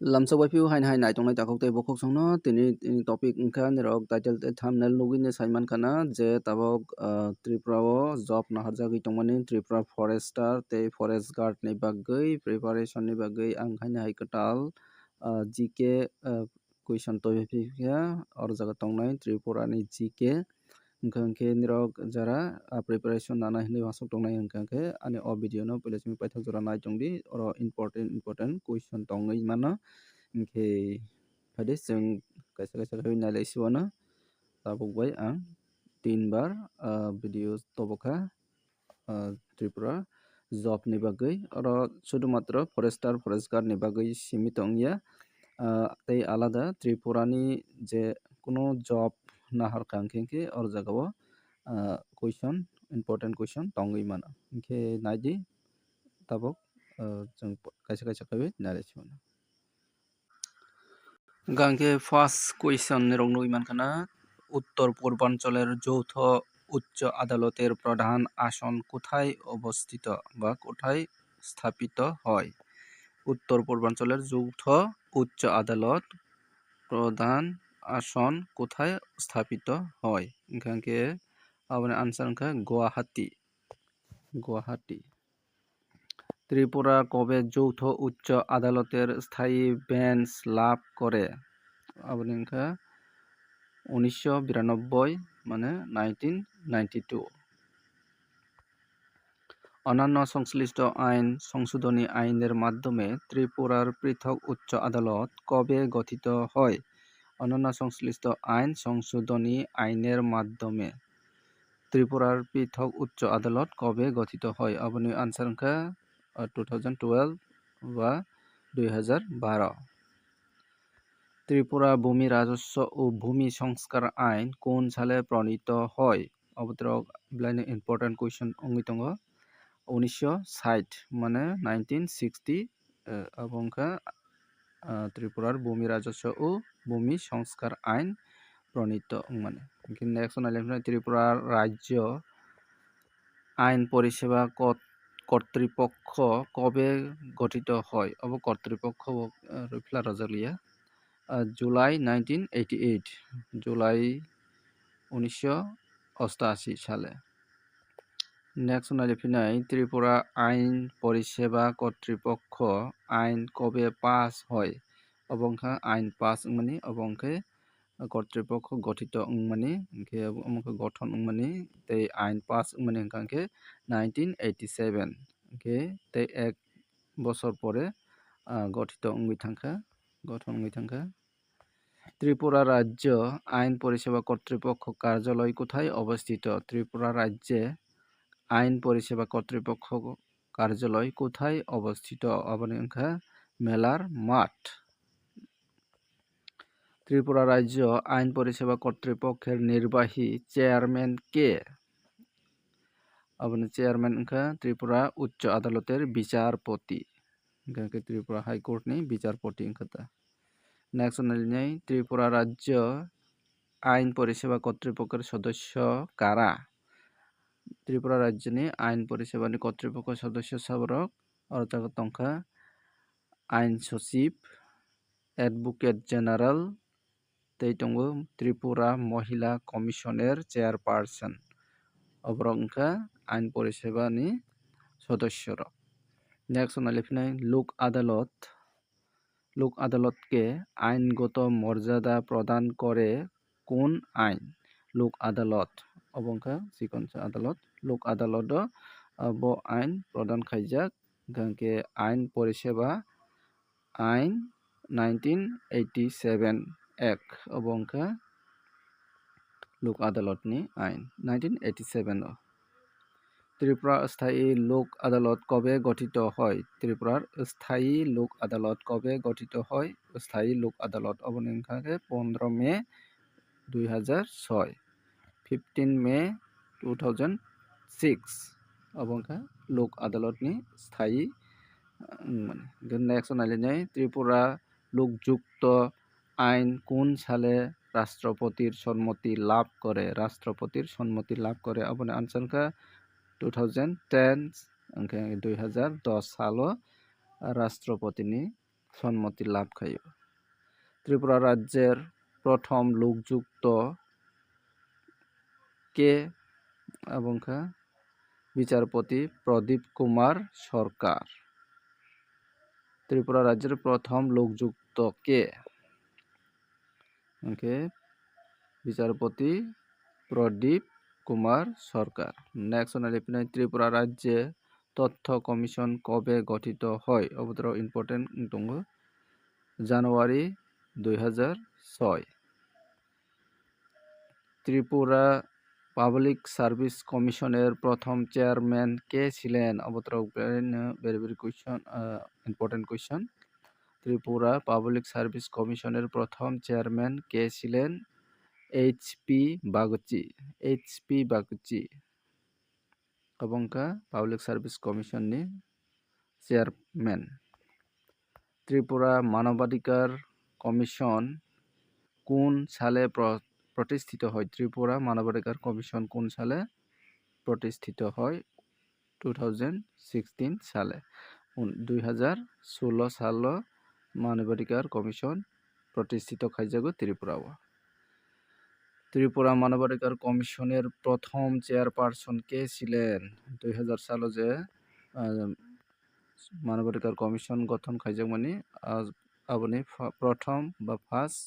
Lamso wapiu hain hain nai tongnai takok tei bokok songno tini topic wngkha nirok title tei thumbnail login ni saiman kana je tabok Tripura o job naharjagui tongmani Tripura Forester tei Forest Guard ni bagui preparation ni bagui ang haino hai katal GK question topiphia oro jaga tongnai Tripura ni GK wngkha khe nirok jara preparation nana hinui wasuk tongnai wngkha khe ani o video no pwila chumi paithak jora nai tongdi oro important question tongui mano wngkhe phaide chwng kaisa kaisa khe nailai siwano tabuk bai ang 3 bar video tobokha Tripura job ni bagui oro শুধুমাত্র forester forest guard ni bagui simi tongya tei alada Tripura ni je kono job nahar kangkhe or jagao question important question tongui mano wngkhe naidi tabok chwng kaisa kaisa khe nailai siwano গাঙ্গে first question নিরং নই মানখানা উত্তর পূর্বাঞ্চলের যৌথ উচ্চ আদালতের প্রধান আসন কোথায় অবস্থিত বা কোথায় স্থাপিত হয় উত্তর পূর্বাঞ্চলের যৌথ উচ্চ আদালত প্রধান আসন কোথায় স্থাপিত হয় গাঙ্গে আবার আনসার হংখা গুয়াহাটি ত্রিপুরা কবে যৌথ উচ্চ আদালতের স্থায়ী বেঞ্চ লাভ করে আবার 1992 মানে 1992 অন্যান্য সংশ্লিষ্ট আইন সংশোধনী আইনের মাধ্যমে ত্রিপুরার পৃথক উচ্চ আদালত কবে গঠিত হয় অন্যান্য সংশ্লিষ্ট আইন সংশোধনী আইনের মাধ্যমে ত্রিপুরার পৃথক উচ্চ আদালত কবে গঠিত হয় আবার আনসার হংখা 2012 বা 2012 ত্রিপুরা ভূমি রাজস্ব ও ভূমি সংস্কার আইন কোন সালে প্রণীত হয় অবতরক ব্লাইন্ড ইম্পর্টেন্ট কোয়েশ্চন অঙ্গি দङ 1960 মানে 1960 এবং ত্রিপুরার ভূমি রাজস্ব ও ভূমি সংস্কার আইন প্রণীত মানে নেক্সট নাইলেন ত্রিপুরা রাজ্য আইন পরিষেবা কর্তৃপক্ষ কবে গঠিত হয় অব কর্তৃপক্ষ রুফলা রাজালিয়া জুলাই 1988 জুলাই 1988 সালে নেক্সট নাইলেফিনাই ত্রিপুরা আইন পরিষেবা কর্তৃপক্ষ আইন কবে পাস হয় অবংখা আইন পাস মানে অবংখে কর্তৃপক্ষ গঠিত মানে অমুকে গঠন মানে তৈ আইন পাস মানে হংখাকে 1987 তৈ এক বছর পরে গঠিত গঠন ত্রিপুরা রাজ্য আইন পরিষেবা কর্তৃপক্ষ কার্যালয় কোথায় অবস্থিত ত্রিপুরা রাজ্যে আইন পরিষেবা কর্তৃপক্ষ কার্যালয় কোথায় অবস্থিত অবনিংখা মেলার মাঠ ত্রিপুরা রাজ্য আইন পরিষেবা কর্তৃপক্ষের নির্বাহী চেয়ারম্যান কে আবার চেয়ারম্যান ত্রিপুরা উচ্চ আদালতের বিচারপতি ত্রিপুরা হাইকোর্ট নি বিচারপতি নেক্সট নাইলেনাই ত্রিপুরা রাজ্য আইন পরিষেবা কর্তৃপক্ষের সদস্য কারা ত্রিপুরা রাজ্যনি আইন পরিষেবা কর্তৃপক্ষ সদস্য সাবরক অর্থাৎ তংখা আইন সচিব অ্যাডভোকেট জেনারেল তৈতঙ্গ ত্রিপুরা মহিলা কমিশনের চেয়ারপারসন অবরংখা আইন পরিষেবা নি সদস্যর নেক্সট নাইলেফিনাই লোক আদালতকে আইনগত মর্যাদা প্রদান করে কোন আইন লোক আদালত অবংখা সিকনসা আদালত লোক আদালত ব আইন প্রদান খাইজাক গাঙ্কে আইন পরিষেবা আইন 1987 এক অবংখা লোক আদালতনি আইন 1987 ত্রিপুরা স্থায়ী লোক আদালত কবে গঠিত হয় ত্রিপুরার স্থায়ী লোক আদালত কবে গঠিত হয় স্থায়ী লোক আদালত অবনিংখাকে 15 মে 2006 15 মে 2006 অবংখা লোক আদালতনি স্থায়ী নেক্সট নাইলেনাই ত্রিপুরা লোকযুক্ত আইন কোন সালে রাষ্ট্রপতির সম্মতি লাভ করে অবনে আনসারখা 2010 2010 সাল রাষ্ট্রপতিনি সম্মতি লাভ খায়। ত্রিপুরা রাজ্যের প্রথম লোকযুক্ত কে এবং বিচারপতি প্রদীপ কুমার সরকার। ত্রিপুরা রাজ্যের প্রথম লোকযুক্ত কে? ওকে, বিচারপতি প্রদীপ কুমার সরকার। নেক্সট ত্রিপুরা রাজ্যে তথ্য কমিশন কবে গঠিত হয়? অবতর ইম্পর্টেন্ট দङ। জানুয়ারি 2006। ত্রিপুরা পাবলিক সার্ভিস কমিশনের প্রথম চেয়ারম্যান কে ছিলেন? অবতর very question, important question. Tripura public service কমিশনের প্রথম চেয়ারম্যান কে ছিলেন? এইচ.পি. বাগচি। এইচ.পি. বাগচি এবং পাবলিক সার্ভিস কমিশননি চেয়ারম্যান। ত্রিপুরা মানবাধিকার কমিশন কোন সালে প্রতিষ্ঠিত হয়? ত্রিপুরা মানবাধিকার কমিশন কোন সালে প্রতিষ্ঠিত হয়? 2016 সালে। 2016 সাল মানবাধিকার কমিশন প্রতিষ্ঠিত খাইজাগো ত্রিপুরাও। ত্রিপুরা মানবাধিকার কমিশনের প্রথম চেয়ারপারসন কে ছিলেন? 2000 সালে যে মানবাধিকার কমিশন গঠন খাইজাক মানে আপনি প্রথম বা ফার্স্ট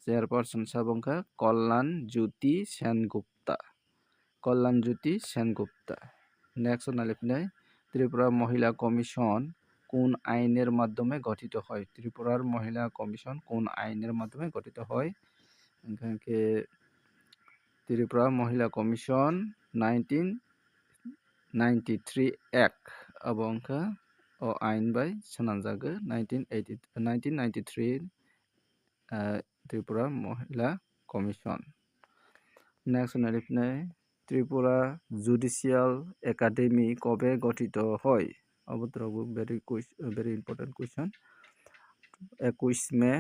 চেয়ারপারসন সাবংখা কল্যাণ জ্যোতি সেনগুপ্তা। কল্যাণ জ্যোতি সেনগুপ্তা। নেক্সট নালিফিনাই ত্রিপুরা মহিলা কমিশন কোন আইনের মাধ্যমে গঠিত হয়? ত্রিপুরার মহিলা কমিশন কোন আইনের মাধ্যমে গঠিত হয়? এখানে ত্রিপুরা মহিলা কমিশন 1993 অ্যাক্ট এবং আইন বাই সানানজাগো 1993 ত্রিপুরা মহিলা কমিশন। নেক্সট নারিফিনাই ত্রিপুরা জুডিশিয়াল একাডেমি কবে গঠিত হয়? অবতরব ভেরি ইম্পর্টেন্ট কোয়েশ্চন। 21 মে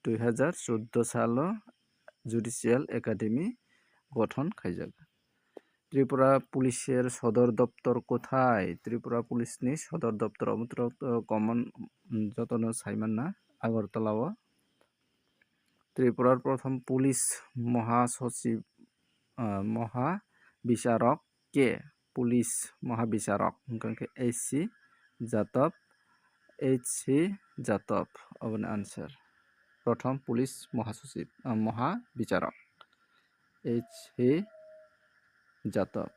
2014 সাল জুডিশিয়াল একাডেমি গঠন খাইজাক। ত্রিপুরা পুলিশের সদর দপ্তর কোথায়? ত্রিপুরা পুলিশনি সদর দপ্তর অবতর কমন যতন সাইমান না আগরতলাও। ত্রিপুরার প্রথম পুলিশ মহাসচিব মহাবিচারক কে? পুলিশ মহাবিচারক এইচ.সি. যাদব। এইচ.সি. যাদব অবন আনসার। প্রথম পুলিশ মহাসচিব মহাবিচারক এইচ.সি. যাদব।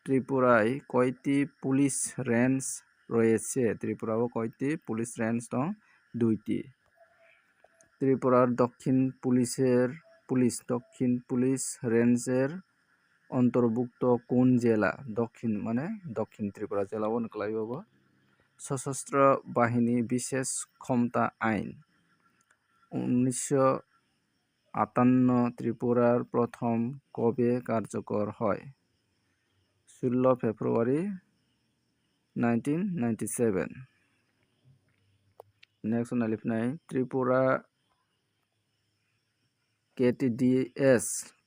ত্রিপুরায় কয়টি পুলিশ রেঞ্জ রয়েছে? ত্রিপুরাও কয়টি পুলিশ রেঞ্জ দং? 2টি। ত্রিপুরার দক্ষিণ পুলিশ রেঞ্জের অন্তর্ভুক্ত কোন জেলা? দক্ষিণ মানে দক্ষিণ ত্রিপুরা জেলাও নকলাইব। সশস্ত্র বাহিনী বিশেষ ক্ষমতা আইন 1958 ত্রিপুরার প্রথম কবে কার্যকর হয়? 16 ফেব্রুয়ারি 1997। নেক্সট নালিফনাই ত্রিপুরা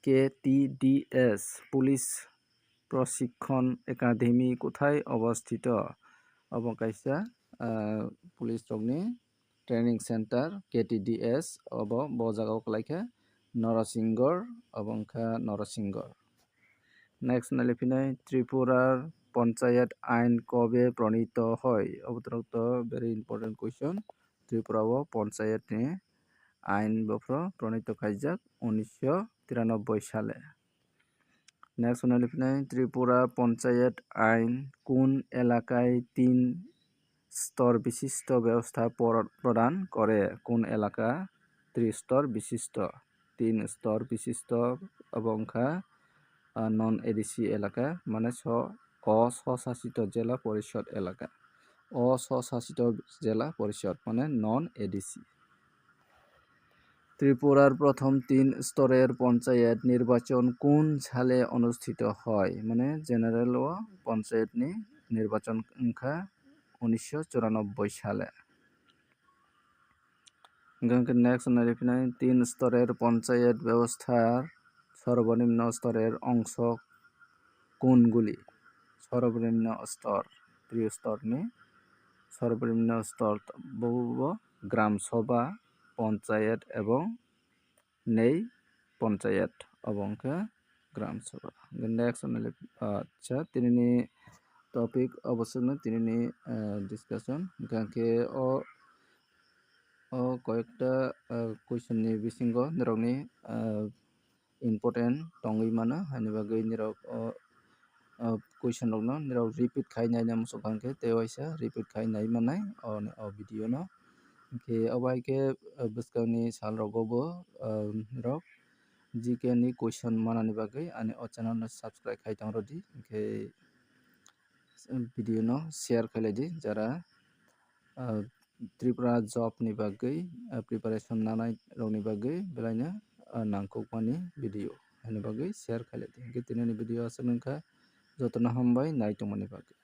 কেটিডিএস পুলিশ প্রশিক্ষণ একাডেমি কোথায় অবস্থিত? অবকাইসা পুলিশ ট্রেনিং সেন্টার কেটিডিএস বজাগাও কলাইখা নরসিংগড় অবংখা নরসিংগড়। নেক্সট নালিফিনাই ত্রিপুরার পঞ্চায়েত আইন কবে প্রণীত হয়? অবতরক্ত ভেরি ইম্পর্টেন্ট কোয়েশ্চন। ত্রিপুরাও পঞ্চায়েত আইন বফ্র প্রণীত খাইজাক 1993 সালে। নেক্সট নালিফিনাই ত্রিপুরা পঞ্চায়েত আইন কোন এলাকায় 3 স্তর বিশিষ্ট ব্যবস্থা প্রদান করে? কোন এলাকা 3 স্তর বিশিষ্ট এবং নন এডিসি এলাকা মানে অস্বশাসিত জেলা পরিষদ এলাকা। অস্বশাসিত জেলা পরিষদ মানে নন এডিসি। ত্রিপুরার প্রথম 3 স্তরের পঞ্চায়েত নির্বাচন কোন সালে অনুষ্ঠিত হয়? মানে জেনারেল ও পঞ্চায়েত নির্বাচন 1994 সালে। নেক্সট নারিফিনাই 3 স্তরের পঞ্চায়েত ব্যবস্থার সর্বনিম্ন স্তরের অংশ কোনগুলি? সর্বনিম্ন স্তর ত্রিস্তর সর্বনিম্ন স্তর গ্রাম সভা পঞ্চায়েত এবং নেই পঞ্চায়েত অবংকে গ্রাম সভা নেক্সট আচ্ছা তিনি টপিক অবশ্যই তিনি ডিসকাশন গাंखे ও কয়েকটা কুইশননি বিসিঙ্গো নিরকনি ইম্পর্টেন্ট টঙ্গই মানো হানি বাগै নিরক কুইশন রকनो निरक रिपिट खाइनाय ना मुसुक गांखे तेवाइसा रिपिट खाइनाय मानाय o video no ke abai ke bwskangni sal rogobo rok GK ni question manani bagai ani o channel no subscribe khai tangrodi ke video no share khailai di jara Tripura job ni bagai preparation nanai rokni bagai belaina nangkukmani video ani bagai share khailai di ke tinani video asal nongkha jotona hambai naitongmani bagai।